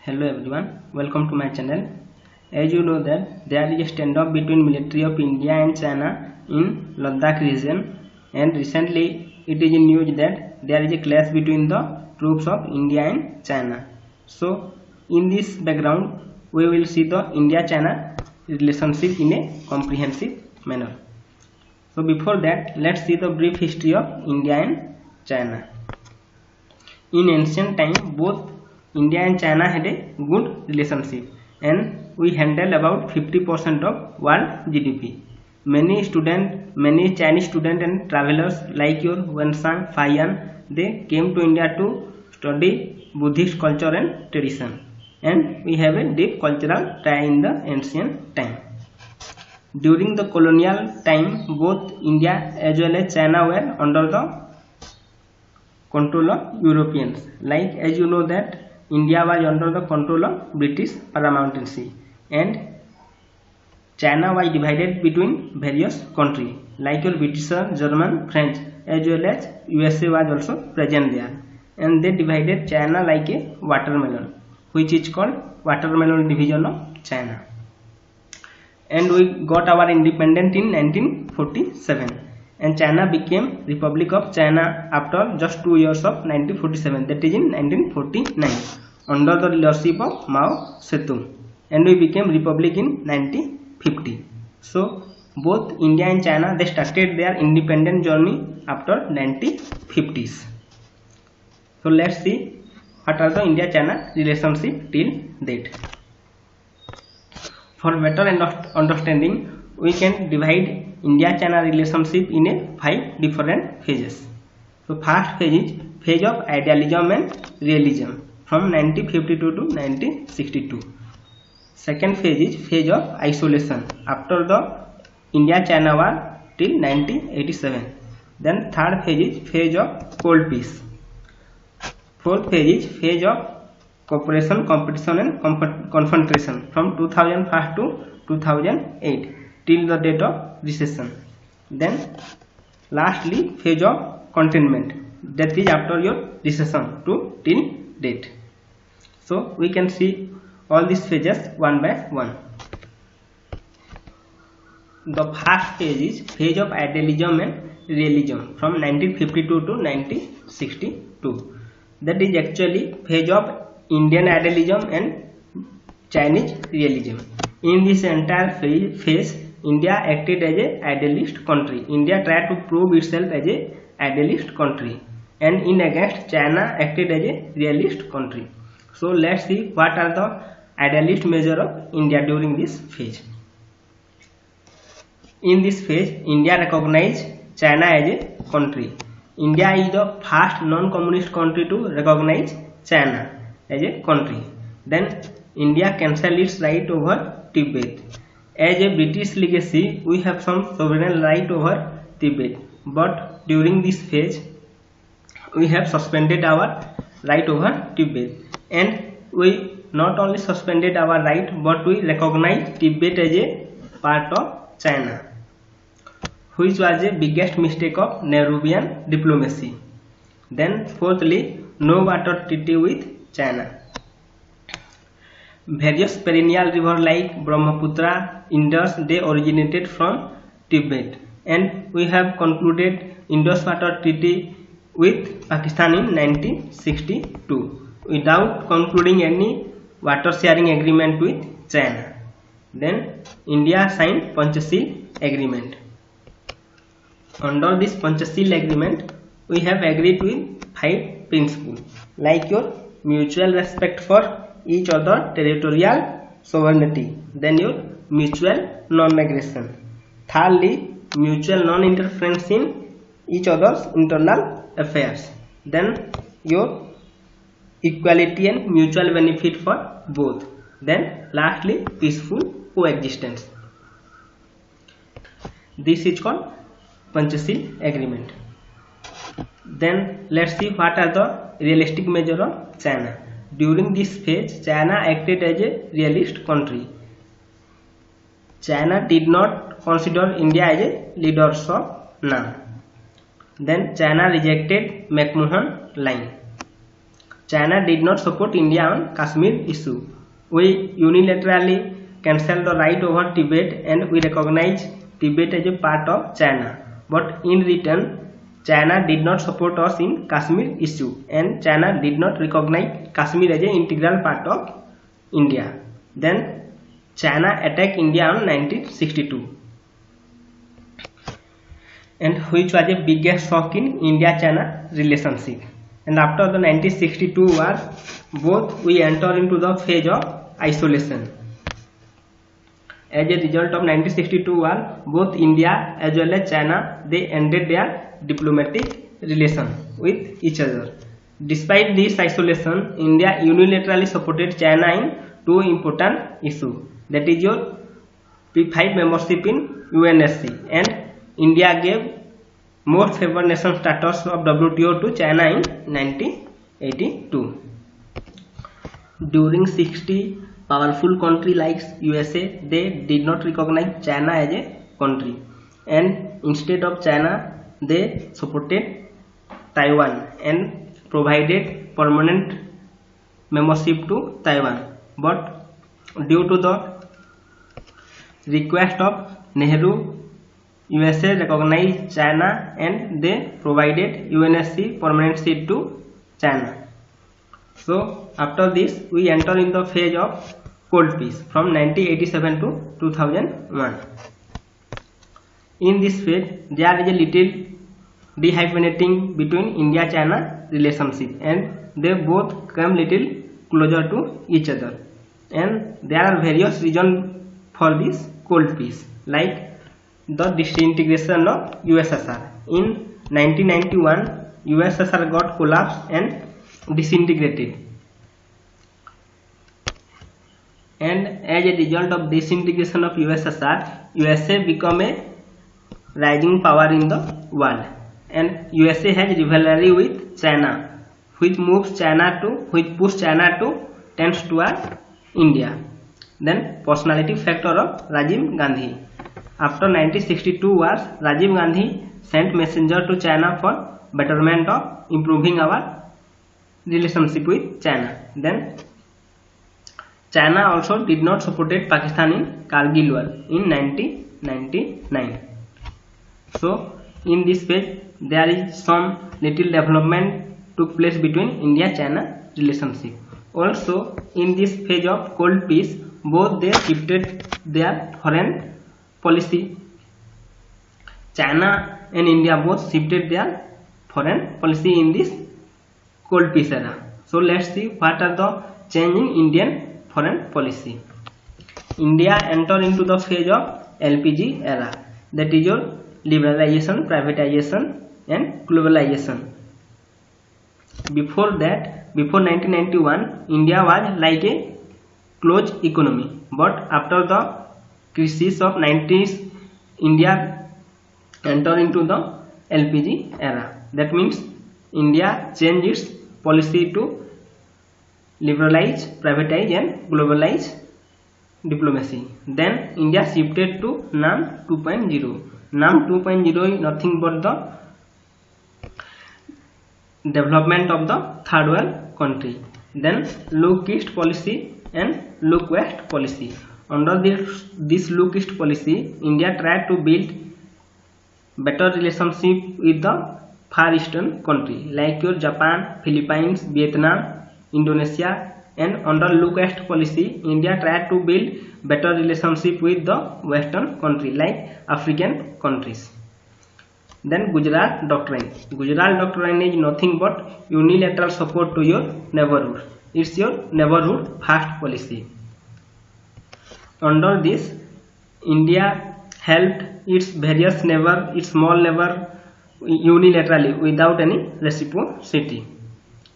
Hello everyone, welcome to my channel. As you know that there is a standoff between military of India and China in Ladakh region, and recently it is in news that there is a clash between the troops of India and China. So in this background we will see the India-China relationship in a comprehensive manner. So before that, let's see the brief history of India and China. In ancient time, both India and China had a good relationship, and we handled about 50% of world GDP. Many Chinese students and travelers like your Wenshang, Faiyan, they came to India to study Buddhist culture and tradition, and we have a deep cultural tie in the ancient time. During the colonial time, both India as well as China were under the control of Europeans. Like as you know that India was under the control of British Paramountcy, and China was divided between various countries like your British, German, French, as well as USA was also present there, and they divided China like a watermelon, which is called watermelon division of China. And we got our independence in 1947, and China became Republic of China after just 2 years of 1947, that is in 1949, under the leadership of Mao Zedong, and we became Republic in 1950. So both India and China, they started their independent journey after 1950s. So let's see what are the India-China relationship till date. For better understanding, we can divide India-China relationship in a 5 different phases. So first phase is phase of idealism and realism from 1952 to 1962. Second phase is phase of isolation after the India-China war till 1987. Then third phase is phase of cold peace. Fourth phase is phase of cooperation, competition and confrontation from 2001 to 2008 till the date of recession. Then lastly phase of containment, that is after your recession to till date. So we can see all these phases one by one. The first phase is phase of idealism and realism from 1952 to 1962. That is actually phase of Indian idealism and Chinese realism. In this entire phase, India acted as an idealist country. India tried to prove itself as an idealist country, and in against China acted as a realist country. So let's see what are the idealist measure of India during this phase. In this phase, India recognized China as a country. India is the first non-communist country to recognize China as a country. Then India cancelled its right over Tibet. As a British legacy, we have some sovereign right over Tibet, but during this phase we have suspended our right over Tibet, and we not only suspended our right but we recognize Tibet as a part of China, which was the biggest mistake of Nehruvian diplomacy. Then fourthly, no water treaty with China. Various perennial rivers like Brahmaputra, Indus, they originated from Tibet, and we have concluded Indus Water Treaty with Pakistan in 1962 without concluding any water sharing agreement with China. Then India signed Panchasheel Agreement. Under this Panchasheel Agreement, we have agreed with 5 principles like your mutual respect for each other territorial sovereignty, then your mutual non-aggression, thirdly mutual non-interference in each other's internal affairs, then your equality and mutual benefit for both, then lastly peaceful coexistence. This is called Panchasheel Agreement. Then let's see what are the realistic measures of China. During this phase, China acted as a realist country. China did not consider India as a leader of none. Then China rejected McMahon Line. China did not support India on Kashmir issue. We unilaterally cancelled the right over Tibet and we recognize Tibet as a part of China. But in return, China did not support us in Kashmir issue and China did not recognize Kashmir as an integral part of India. Then China attacked India on 1962. And which was the biggest shock in India-China relationship. And after the 1962 war, both we enter into the phase of isolation. As a result of 1962 war, both India as well as China, they ended their diplomatic relation with each other. Despite this isolation, India unilaterally supported China in two important issues. That is your P5 membership in UNSC, and India gave most favored nation status of WTO to China in 1982. During 60 powerful countries like USA, they did not recognize China as a country, and instead of China, they supported Taiwan and provided permanent membership to Taiwan. But due to the request of Nehru, USA recognized China and they provided UNSC permanent seat to China. So after this, we enter in the phase of cold peace from 1987 to 2001. In this phase, there is a little dehyphenating between India-China relationship, and they both come little closer to each other. And there are various reasons for this cold peace, like the disintegration of USSR. In 1991, USSR got collapsed and disintegrated. And as a result of disintegration of USSR, USA became a rising power in the world. And USA has rivalry with China, which pushed China to tends toward India. Then personality factor of Rajiv Gandhi. After 1962 wars, Rajiv Gandhi sent messenger to China for betterment of improving our relationship with China. Then China also did not support Pakistan in Kargil war in 1999. So in this phase, there is some little development took place between India-China relationship. Also in this phase of cold peace, both they shifted their foreign policy. China and India both shifted their foreign policy in this cold peace era. So let's see what are the change in Indian foreign policy. India entered into the phase of LPG era, that is your liberalization, privatization and globalization. Before that, before 1991, India was like a closed economy, but after the crisis of 90s, India entered into the LPG era. That means India changed its policy to liberalize, privatize and globalize diplomacy. Then India shifted to NAM 2.0. NAM 2.0 is nothing but the development of the third world country. Then look east policy and look west policy. Under this look east policy, India tried to build better relationship with the far eastern country like your Japan, Philippines, Vietnam, Indonesia. And under look west policy, India tried to build better relationship with the western country like African countries. Then Gujarat Doctrine. Gujarat Doctrine is nothing but unilateral support to your neighborhood. It's your neighborhood first policy. Under this, India helped its various neighbor, its small neighbor unilaterally without any reciprocity.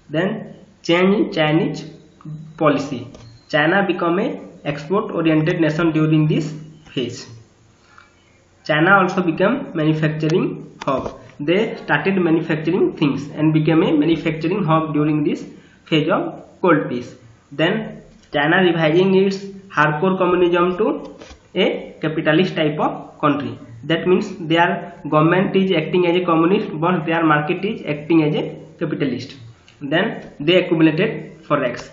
Then change in Chinese policy. China became a export-oriented nation during this phase. China also became manufacturing hub. They started manufacturing things and became a manufacturing hub during this phase of cold peace. Then China revising its hardcore communism to a capitalist type of country. That means their government is acting as a communist, but their market is acting as a capitalist. Then they accumulated forex.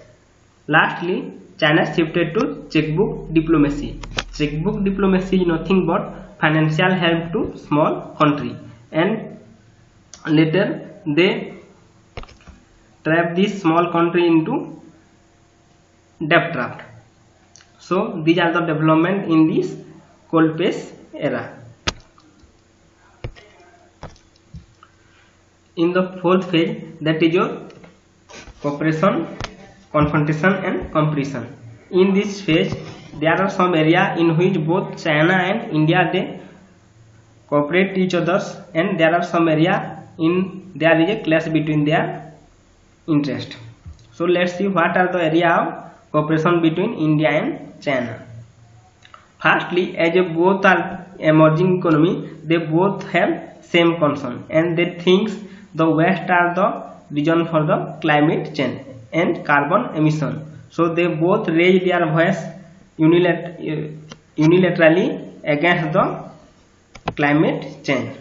Lastly, China shifted to checkbook diplomacy. Checkbook diplomacy is nothing but financial help to small country, and later they trap this small country into debt trap. So these are the development in this cold phase era. In the fourth phase, that is your cooperation, confrontation and compression. In this phase, there are some area in which both China and India they cooperate each others, and there are some area in there is a clash between their interest. So let's see what are the area of cooperation between India and China. Firstly, as both are emerging economy, they both have same concern, and they think the West are the reason for the climate change and carbon emission. So they both raise their voice unilaterally against the climate change.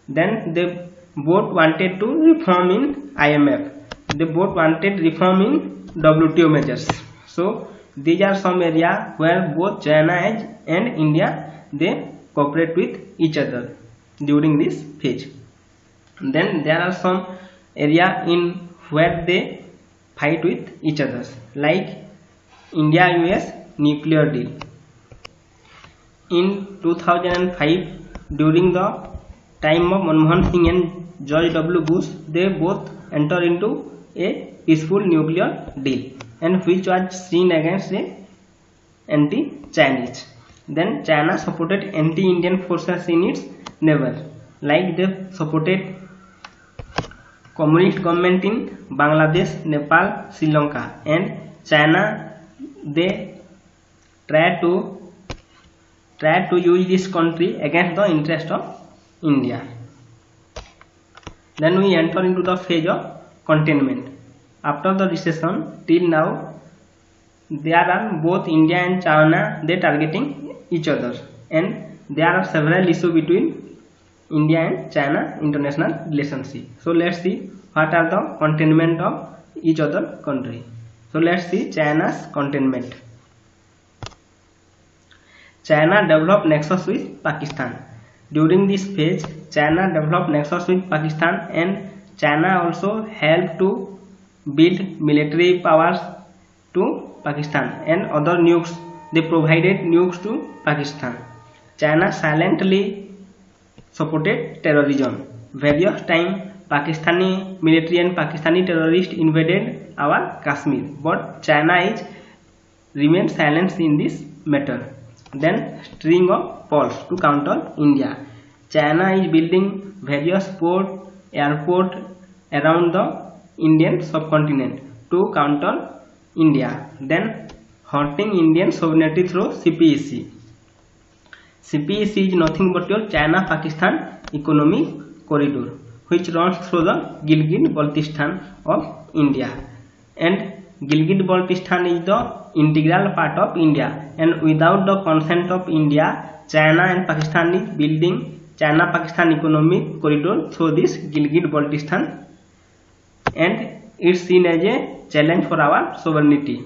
Then they both wanted to reform in IMF. They both wanted reform in WTO measures. So these are some area where both China and India they cooperate with each other during this phase. Then there are some area in where they fight with each other, like India-US nuclear deal. In 2005, during the time of Manmohan Singh and George W. Bush, they both entered into a peaceful nuclear deal, and which was seen against the anti-Chinese. Then China supported anti-Indian forces in its naval, like they supported communist government in Bangladesh, Nepal, Sri Lanka, and China they try to use this country against the interest of India. Then we enter into the phase of containment. After the recession till now, there are both India and China they targeting each other, and there are several issues between India and China international relationship. So let's see what are the containment of each other country. So let's see China's containment. China developed nexus with Pakistan. During this phase, China developed nexus with Pakistan, and China also helped to build military powers to Pakistan, and other nukes they provided nukes to Pakistan. China silently supported terrorism. Various times Pakistani military and Pakistani terrorists invaded our Kashmir, but China is remained silent in this matter. Then string of pearls to counter India. China is building various port, airport around the Indian subcontinent to counter India. Then hurting Indian sovereignty through CPEC. CPEC is nothing but your China-Pakistan economic corridor, which runs through the Gilgit-Baltistan of India, and Gilgit-Baltistan is the integral part of India, and without the consent of India, China and Pakistan is building China-Pakistan economic corridor through this Gilgit-Baltistan, and it's seen as a challenge for our sovereignty.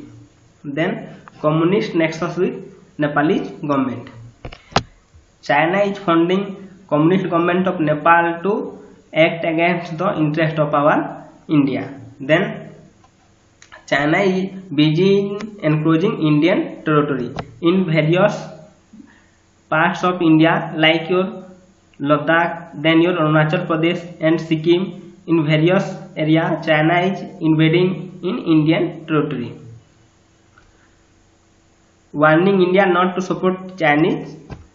Then communist nexus with Nepalese government. China is funding communist government of Nepal to act against the interest of our India. Then China is busy in encroaching Indian territory in various parts of India, like your Ladakh, then your Arunachal Pradesh and Sikkim. In various areas, China is invading in Indian territory. Warning India not to support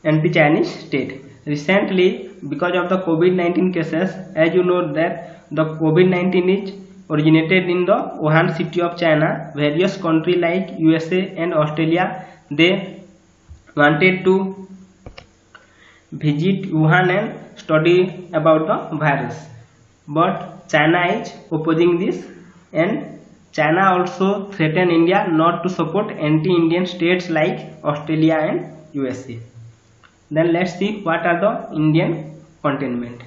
anti-Chinese state. Recently, because of the COVID-19 cases, as you know that the COVID-19 is originated in the Wuhan city of China. Various countries like USA and Australia, they wanted to visit Wuhan and study about the virus, but China is opposing this, and China also threatened India not to support anti-Indian states like Australia and USA. Then let's see what are the Indian containment.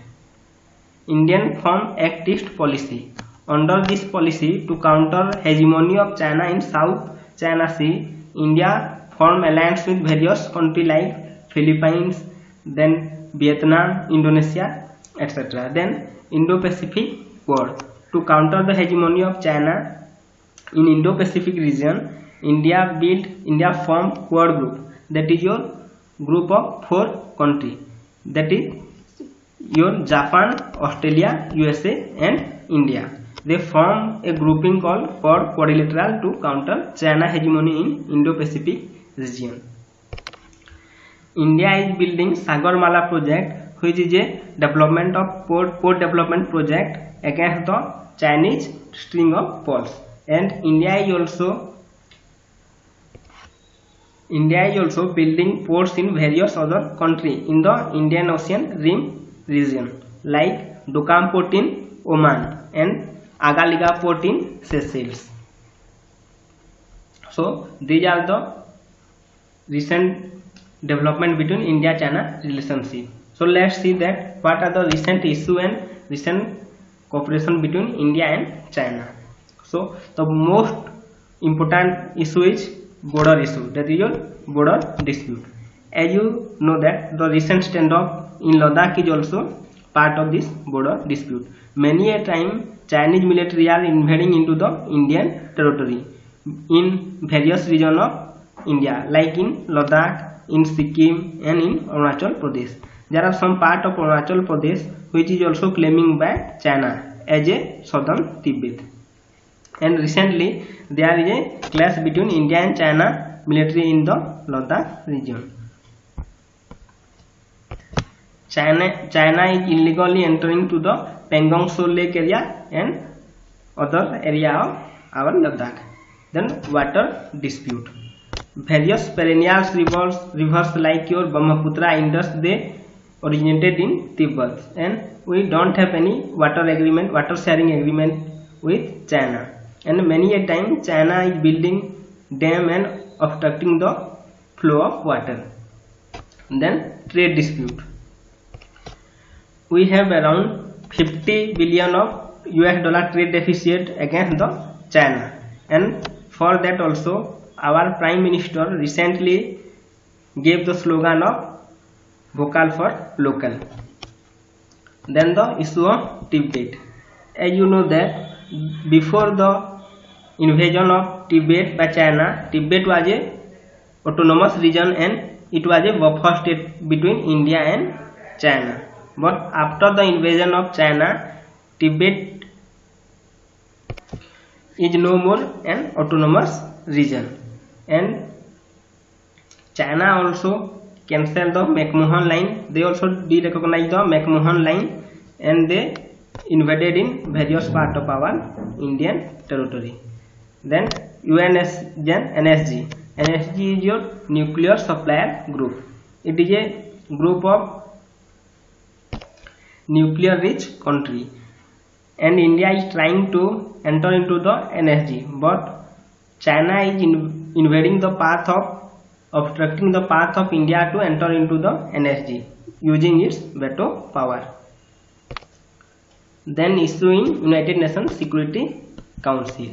Indian Farm Act East policy. Under this policy, to counter hegemony of China in South China Sea, India formed alliance with various countries like Philippines, then Vietnam, Indonesia, etc. Then Indo-Pacific War. To counter the hegemony of China in Indo-Pacific region, India formed Quad group. That is your group of 4 countries. That is your Japan, Australia, USA, and India. They form a grouping called Quadrilateral to counter China hegemony in Indo-Pacific region. India is building Sagarmala project, which is a development of port development project against the Chinese string of pearls. And India is also building ports in various other countries in the Indian Ocean Rim region, like Duqm port in Oman and Agaliga port in Seychelles. So these are the recent development between India-China relationship. So let's see that what are the recent issue and recent cooperation between India and China. So the most important issue is border issue, that is your border dispute. As you know that the recent standoff in Ladakh is also part of this border dispute. Many a time Chinese military are invading into the Indian territory in various regions of India, like in Ladakh, in Sikkim, and in Arunachal Pradesh. There are some part of Arunachal Pradesh which is also claiming by China as a southern Tibet. And recently there is a clash between India and China military in the Ladakh region. China is illegally entering to the Pangong Tso Lake area and other area of our Ladakh. Then water dispute. Various perennial rivers like your Brahmaputra, Indus, they originated in Tibet, and we don't have any water sharing agreement with China. And many a time China is building dam and obstructing the flow of water. Then trade dispute. We have around 50 billion of US dollar trade deficit against the China, and for that also our Prime Minister recently gave the slogan of Vocal for Local. Then the issue of Tibet. As you know that before the invasion of Tibet by China, Tibet was a autonomous region and it was a buffer state between India and China. But after the invasion of China, Tibet is no more an autonomous region, and China also cancelled the McMahon line. They also de-recognized the McMahon line and they invaded in various parts of our Indian territory. Then NSG. NSG is your nuclear supplier group. It is a group of nuclear rich country, and India is trying to enter into the NSG, but China is invading the path of obstructing the path of India to enter into the NSG using its veto power. Then issue in United Nations Security Council.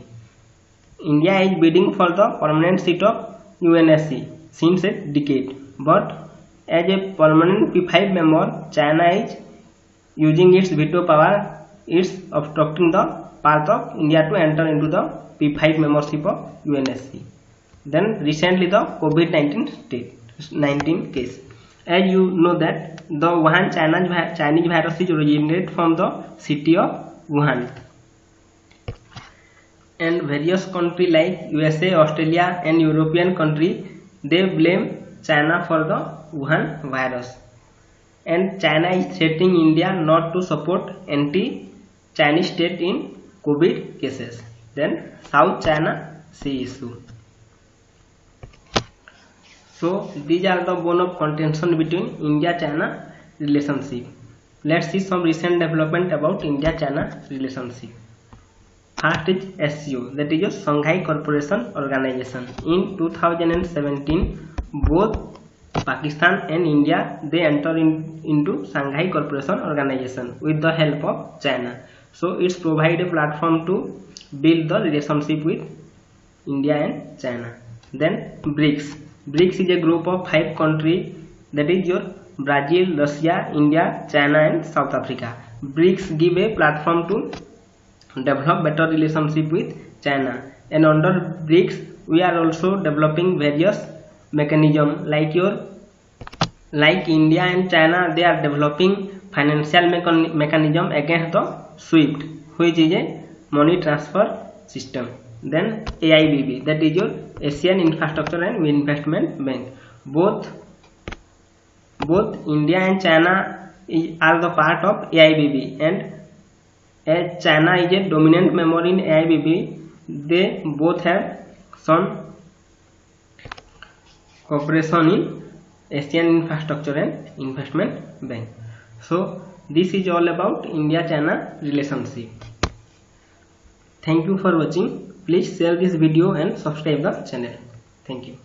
India is bidding for the permanent seat of UNSC since a decade, but as a permanent P5 member, China is using its veto power. It's obstructing the path of India to enter into the P5 membership of UNSC. Then recently the COVID-19 case. As you know that the Wuhan Chinese virus is originated from the city of Wuhan, and various countries like USA, Australia, and European countries, they blame China for the Wuhan virus, and China is threatening India not to support anti-Chinese state in COVID cases. Then South China Sea issue. So these are the bone of contention between India-China relationship. Let's see some recent development about India-China relationship. First is SCO, that is your Shanghai Cooperation Organization. In 2017, both Pakistan and India, they entered into Shanghai Cooperation Organization with the help of China. So it's provide a platform to build the relationship with India and China. Then BRICS. BRICS is a group of 5 countries, that is your Brazil, Russia, India, China and South Africa. BRICS give a platform to develop better relationship with China, and under BRICS we are also developing various mechanism like India and China, they are developing financial mechanism against the SWIFT, which is a money transfer system. Then AIBB, that is your Asian Infrastructure and Investment Bank. Both India and China are the part of AIBB, and as China is a dominant member in AIBB, they both have some cooperation in Asian Infrastructure and Investment Bank. So this is all about India-China relationship. Thank you for watching. Please share this video and subscribe the channel. Thank you.